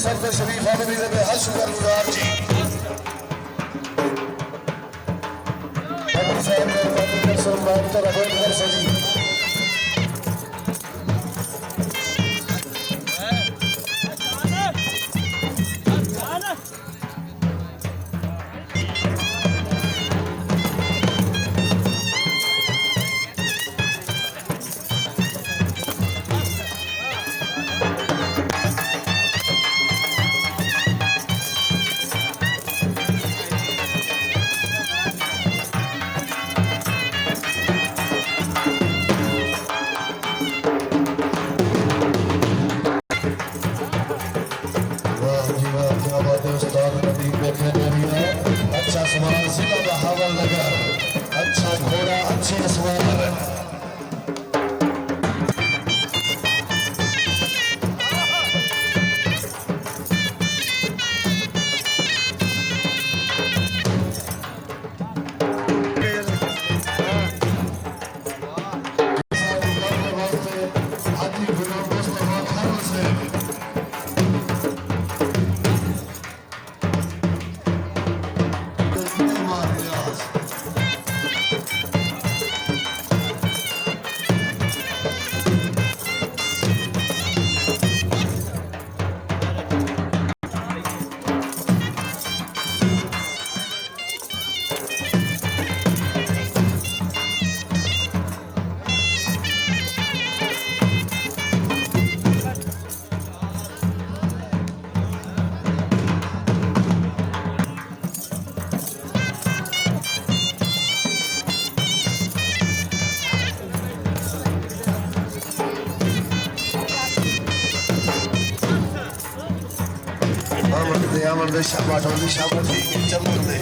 सरद शरीफ आदमी दे हर शुक्र गुजार जी अभी साहब ने कर सम्मान तो रबोट कर सजी अच्छा सवाल जिला बहावल नगर अच्छा घोड़ा अच्छे सवाल Aman da şabat oldu şabat çabuk oldu.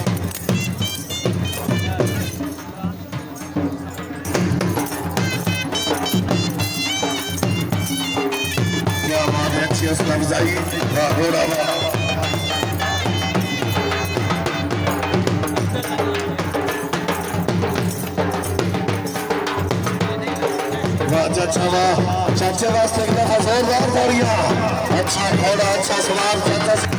Ya Muhammed Siyasına bizayi घोड़ा चाचा वास्ते एक दफा जोरदार तालियां अच्छा घोड़ा अच्छा सवार